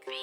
bees.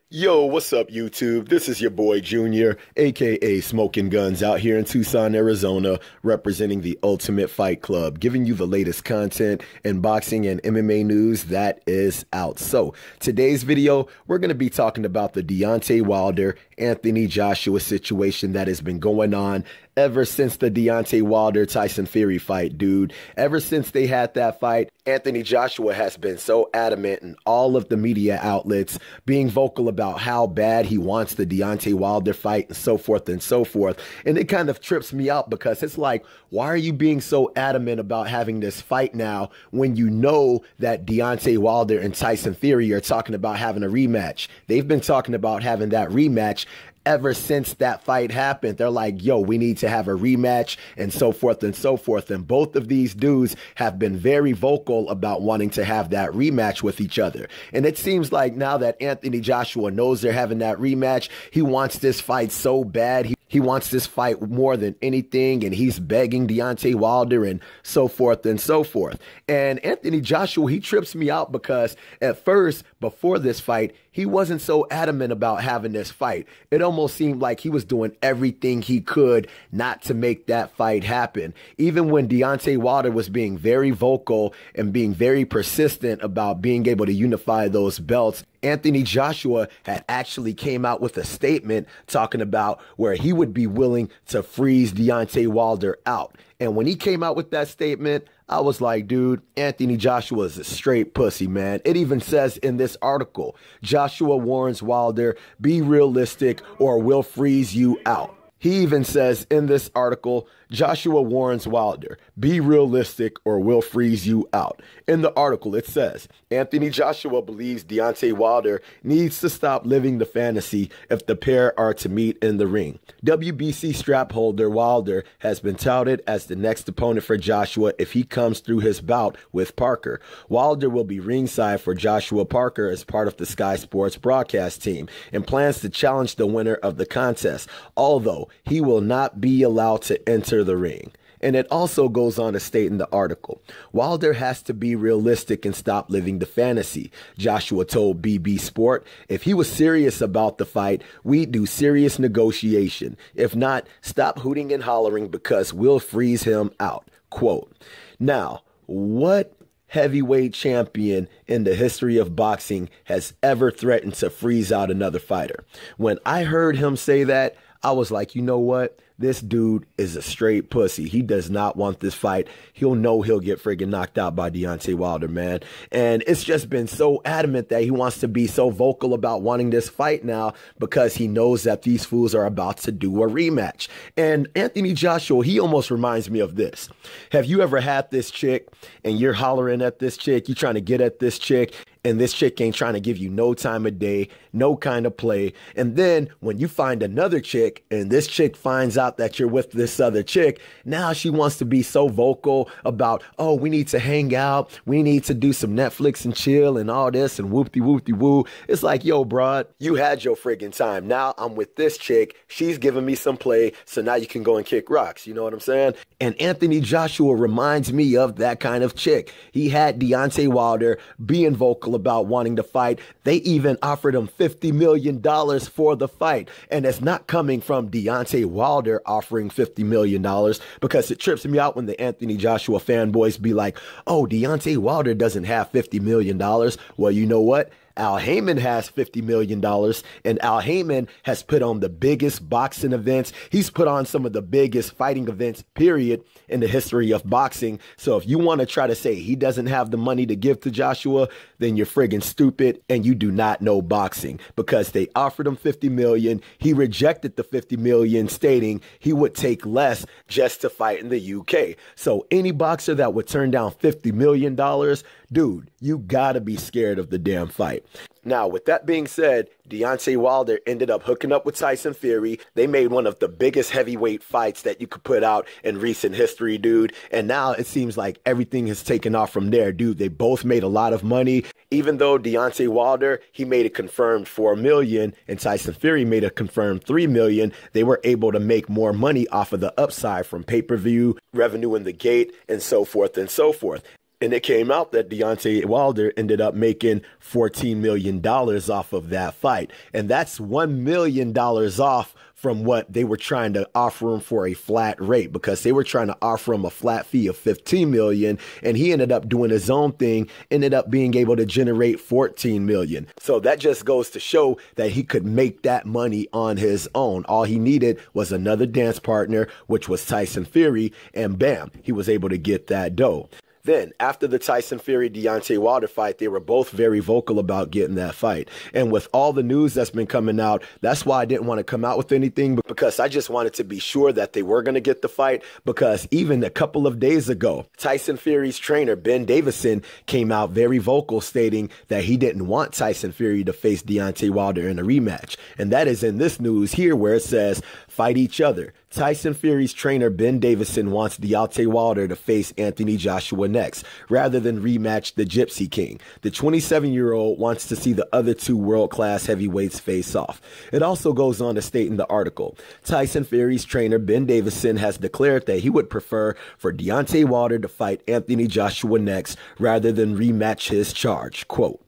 Yo, what's up, YouTube? This is your boy Junior, aka Smoking Guns, out here in Tucson, Arizona, representing the Ultimate Fight Club, giving you the latest content in boxing and MMA news that is out. So, today's video, we're going to be talking about the Deontay Wilder, Anthony Joshua situation that has been going on ever since the Deontay Wilder Tyson Fury fight, dude. Ever since they had that fight, Anthony Joshua has been so adamant in all of the media outlets, being vocal about how bad he wants the Deontay Wilder fight and so forth and so forth. And it kind of trips me out because it's like, why are you being so adamant about having this fight now when you know that Deontay Wilder and Tyson Fury are talking about having a rematch? They've been talking about having that rematch ever since that fight happened. They're like, yo, we need to have a rematch and so forth and so forth. And both of these dudes have been very vocal about wanting to have that rematch with each other. And it seems like now that Anthony Joshua knows they're having that rematch, he wants this fight so bad. He wants this fight more than anything, and he's begging Deontay Wilder and so forth and so forth. And Anthony Joshua, he trips me out because at first, before this fight, he wasn't so adamant about having this fight. It almost seemed like he was doing everything he could not to make that fight happen. Even when Deontay Wilder was being very vocal and being very persistent about being able to unify those belts, Anthony Joshua had actually came out with a statement talking about where he would be willing to freeze Deontay Wilder out. And when he came out with that statement, I was like, dude, Anthony Joshua is a straight pussy, man. It even says in this article, Joshua warns Wilder, be realistic or we'll freeze you out. He even says in this article, Joshua warns Wilder, be realistic or we'll freeze you out. In the article, it says, Anthony Joshua believes Deontay Wilder needs to stop living the fantasy if the pair are to meet in the ring. WBC strap holder Wilder has been touted as the next opponent for Joshua if he comes through his bout with Parker. Wilder will be ringside for Joshua Parker as part of the Sky Sports broadcast team and plans to challenge the winner of the contest, although he will not be allowed to enter the ring. And it also goes on to state in the article, Wilder has to be realistic and stop living the fantasy. Joshua told BB Sport, if he was serious about the fight, we'd do serious negotiation. If not, stop hooting and hollering because we'll freeze him out. Quote. Now, what heavyweight champion in the history of boxing has ever threatened to freeze out another fighter? When I heard him say that, I was like, you know what? This dude is a straight pussy. He does not want this fight. He'll know he'll get friggin' knocked out by Deontay Wilder, man. And it's just been so adamant that he wants to be so vocal about wanting this fight now because he knows that these fools are about to do a rematch. And Anthony Joshua, he almost reminds me of this. Have you ever had this chick and you're hollering at this chick, you're trying to get at this chick, and this chick ain't trying to give you no time of day, no kind of play. And then when you find another chick and this chick finds out that you're with this other chick, now she wants to be so vocal about, oh, we need to hang out. We need to do some Netflix and chill and all this and whoop-de-whoop-de-woo. It's like, yo, broad, you had your friggin' time. Now I'm with this chick. She's giving me some play. So now you can go and kick rocks. You know what I'm saying? And Anthony Joshua reminds me of that kind of chick. He had Deontay Wilder being vocal about wanting to fight. They even offered him $50 million for the fight. And it's not coming from Deontay Wilder offering $50 million, because it trips me out when the Anthony Joshua fanboys be like, oh, Deontay Wilder doesn't have $50 million. Well, you know what? Al Heyman has $50 million, and Al Heyman has put on the biggest boxing events. He's put on some of the biggest fighting events, period, in the history of boxing. So if you want to try to say he doesn't have the money to give to Joshua, then you're friggin' stupid and you do not know boxing, because they offered him $50 million. He rejected the $50 million, stating he would take less just to fight in the UK. So any boxer that would turn down $50 million, dude, you gotta be scared of the damn fight. Now, with that being said, Deontay Wilder ended up hooking up with Tyson Fury. They made one of the biggest heavyweight fights that you could put out in recent history, dude. And now it seems like everything has taken off from there, dude. They both made a lot of money. Even though Deontay Wilder, he made it confirmed $4 million and Tyson Fury made a confirmed $3 million, they were able to make more money off of the upside from pay-per-view, revenue in the gate, and so forth and so forth. And it came out that Deontay Wilder ended up making $14 million off of that fight. And that's $1 million off from what they were trying to offer him for a flat rate, because they were trying to offer him a flat fee of $15 million. And he ended up doing his own thing, ended up being able to generate $14 million. So that just goes to show that he could make that money on his own. All he needed was another dance partner, which was Tyson Fury. And bam, he was able to get that dough. Then, after the Tyson Fury-Deontay Wilder fight, they were both very vocal about getting that fight. And with all the news that's been coming out, that's why I didn't want to come out with anything, because I just wanted to be sure that they were going to get the fight. Because even a couple of days ago, Tyson Fury's trainer, Ben Davison, came out very vocal stating that he didn't want Tyson Fury to face Deontay Wilder in a rematch. And that is in this news here where it says, fight each other. Tyson Fury's trainer, Ben Davison, wants Deontay Wilder to face Anthony Joshua next, rather than rematch the Gypsy King. The 27-year-old wants to see the other two world-class heavyweights face off. It also goes on to state in the article, Tyson Fury's trainer, Ben Davison, has declared that he would prefer for Deontay Wilder to fight Anthony Joshua next, rather than rematch his charge. Quote,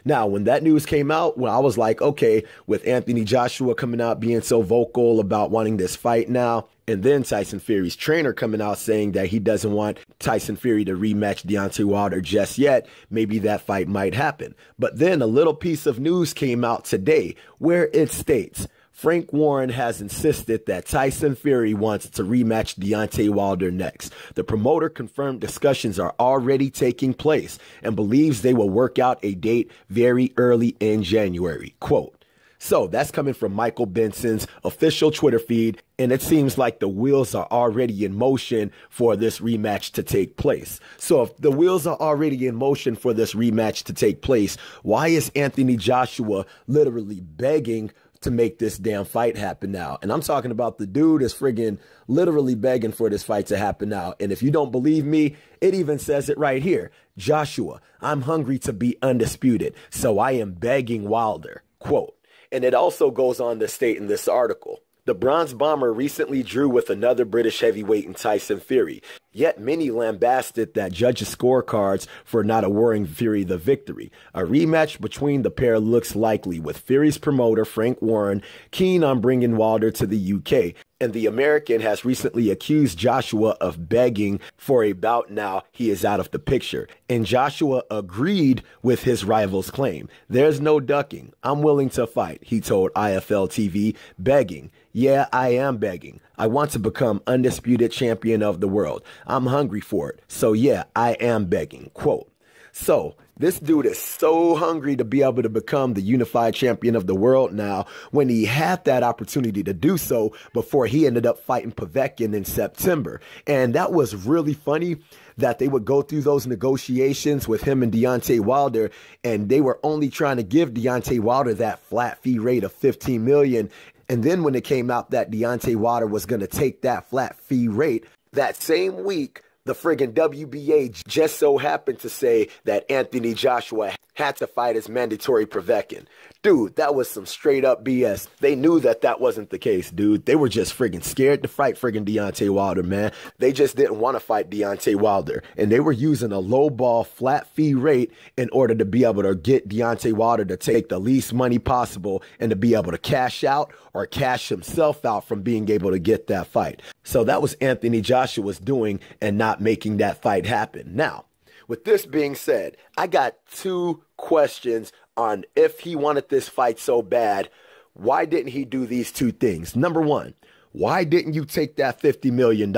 now, when that news came out, well, I was like, okay, with Anthony Joshua coming out being so vocal about wanting this fight now, and then Tyson Fury's trainer coming out saying that he doesn't want Tyson Fury to rematch Deontay Wilder just yet, maybe that fight might happen. But then a little piece of news came out today where it states, Frank Warren has insisted that Tyson Fury wants to rematch Deontay Wilder next. The promoter confirmed discussions are already taking place and believes they will work out a date very early in January. Quote, so that's coming from Michael Benson's official Twitter feed, and it seems like the wheels are already in motion for this rematch to take place. So if the wheels are already in motion for this rematch to take place, why is Anthony Joshua literally begging to make this damn fight happen now? And I'm talking about the dude is friggin' literally begging for this fight to happen now. And if you don't believe me, it even says it right here. Joshua, I'm hungry to be undisputed, so I am begging Wilder. Quote. And it also goes on to state in this article, the Bronze Bomber recently drew with another British heavyweight in Tyson Fury, yet many lambasted that judges' scorecards for not awarding Fury the victory. A rematch between the pair looks likely, with Fury's promoter Frank Warren keen on bringing Wilder to the UK. And the American has recently accused Joshua of begging for a bout now he is out of the picture. And Joshua agreed with his rival's claim. There's no ducking. I'm willing to fight, he told IFL TV, begging. Yeah, I am begging. I want to become undisputed champion of the world. I'm hungry for it. So yeah, I am begging. Quote. So this dude is so hungry to be able to become the unified champion of the world now, when he had that opportunity to do so before he ended up fighting Povetkin in September. And that was really funny that they would go through those negotiations with him and Deontay Wilder, and they were only trying to give Deontay Wilder that flat fee rate of $15 million. And then when it came out that Deontay Wilder was going to take that flat fee rate, that same week, the friggin' WBA just so happened to say that Anthony Joshua had to fight his mandatory Povetkin. Dude, that was some straight up BS. They knew that that wasn't the case, dude. They were just friggin' scared to fight friggin' Deontay Wilder, man. They just didn't want to fight Deontay Wilder. And they were using a low ball flat fee rate in order to be able to get Deontay Wilder to take the least money possible and to be able to cash out or cash himself out from being able to get that fight. So that was Anthony Joshua's doing and not making that fight happen. Now, with this being said, I got two questions on if he wanted this fight so bad, why didn't he do these two things? Number one, why didn't you take that $50 million?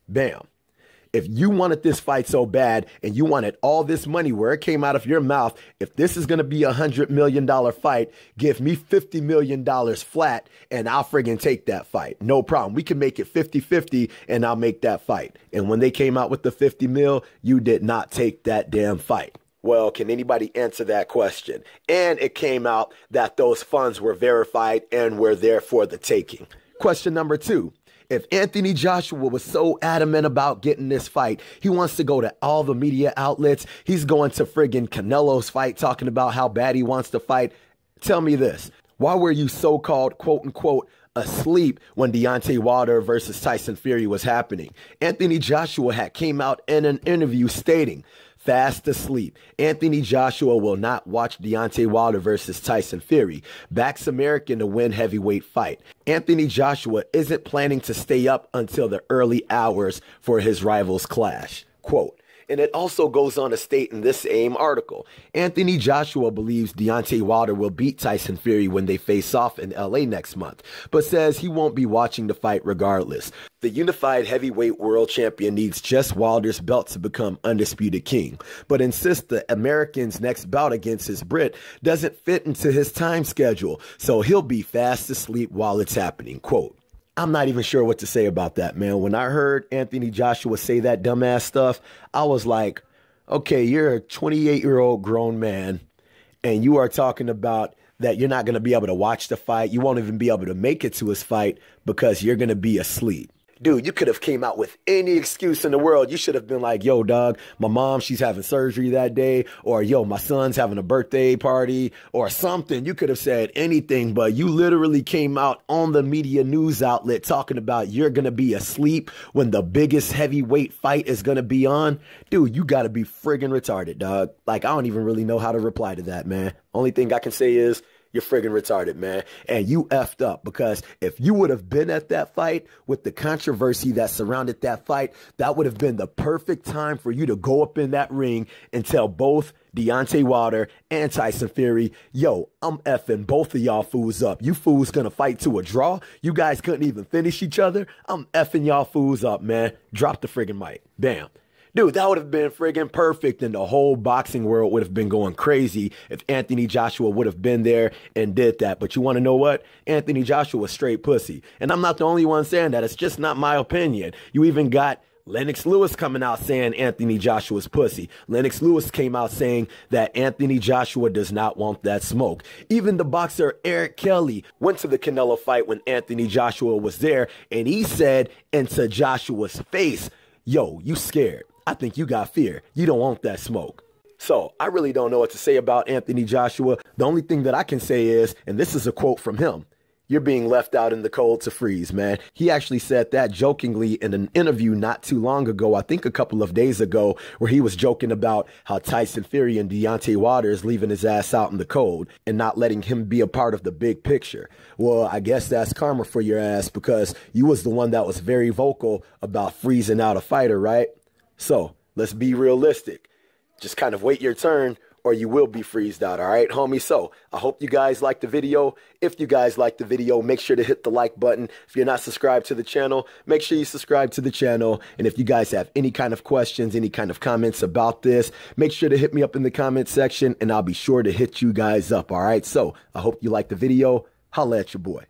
Bam. If you wanted this fight so bad and you wanted all this money where it came out of your mouth, if this is going to be a $100 million fight, give me $50 million flat and I'll friggin' take that fight. No problem. We can make it 50-50 and I'll make that fight. And when they came out with the 50 mil, you did not take that damn fight. Well, can anybody answer that question? And it came out that those funds were verified and were there for the taking. Question number 2. If Anthony Joshua was so adamant about getting this fight, he wants to go to all the media outlets. He's going to friggin' Canelo's fight, talking about how bad he wants to fight. Tell me this. Why were you so-called, quote-unquote, asleep when Deontay Wilder versus Tyson Fury was happening? Anthony Joshua had came out in an interview stating, fast asleep. Anthony Joshua will not watch Deontay Wilder versus Tyson Fury. Backs American to win heavyweight fight. Anthony Joshua isn't planning to stay up until the early hours for his rivals clash. Quote. And it also goes on to state in this same article, Anthony Joshua believes Deontay Wilder will beat Tyson Fury when they face off in LA next month, but says he won't be watching the fight regardless. The unified heavyweight world champion needs just Wilder's belt to become undisputed king, but insists the American's next bout against his Brit doesn't fit into his time schedule, so he'll be fast asleep while it's happening. Quote. I'm not even sure what to say about that, man. When I heard Anthony Joshua say that dumbass stuff, I was like, okay, you're a 28-year-old grown man, and you are talking about that you're not going to be able to watch the fight. You won't even be able to make it to his fight because you're going to be asleep. Dude, you could have came out with any excuse in the world. You should have been like, yo, dog, my mom, she's having surgery that day. Or, yo, my son's having a birthday party or something. You could have said anything, but you literally came out on the media news outlet talking about you're going to be asleep when the biggest heavyweight fight is going to be on. Dude, you got to be friggin' retarded, dog. Like, I don't even really know how to reply to that, man. Only thing I can say is, you're friggin' retarded, man. And you effed up, because if you would have been at that fight with the controversy that surrounded that fight, that would have been the perfect time for you to go up in that ring and tell both Deontay Wilder and Tyson Fury, yo, I'm effing both of y'all fools up. You fools gonna fight to a draw? You guys couldn't even finish each other? I'm effing y'all fools up, man. Drop the friggin' mic. Bam. Dude, that would have been friggin' perfect, and the whole boxing world would have been going crazy if Anthony Joshua would have been there and did that. But you want to know what? Anthony Joshua was straight pussy. And I'm not the only one saying that. It's just not my opinion. You even got Lennox Lewis coming out saying Anthony Joshua's pussy. Lennox Lewis came out saying that Anthony Joshua does not want that smoke. Even the boxer Eric Kelly went to the Canelo fight when Anthony Joshua was there, and he said into Joshua's face, yo, you scared. I think you got fear. You don't want that smoke. So I really don't know what to say about Anthony Joshua. The only thing that I can say is, and this is a quote from him, you're being left out in the cold to freeze, man. He actually said that jokingly in an interview not too long ago, I think a couple of days ago, where he was joking about how Tyson Fury and Deontay Wilder is leaving his ass out in the cold and not letting him be a part of the big picture. Well, I guess that's karma for your ass, because you was the one that was very vocal about freezing out a fighter, right? So let's be realistic. Just kind of wait your turn, or you will be freezed out, all right, homie? So I hope you guys liked the video. If you guys liked the video, make sure to hit the like button. If you're not subscribed to the channel, make sure you subscribe to the channel. And if you guys have any kind of questions, any kind of comments about this, make sure to hit me up in the comment section, and I'll be sure to hit you guys up, all right? So I hope you liked the video. Holla at your boy.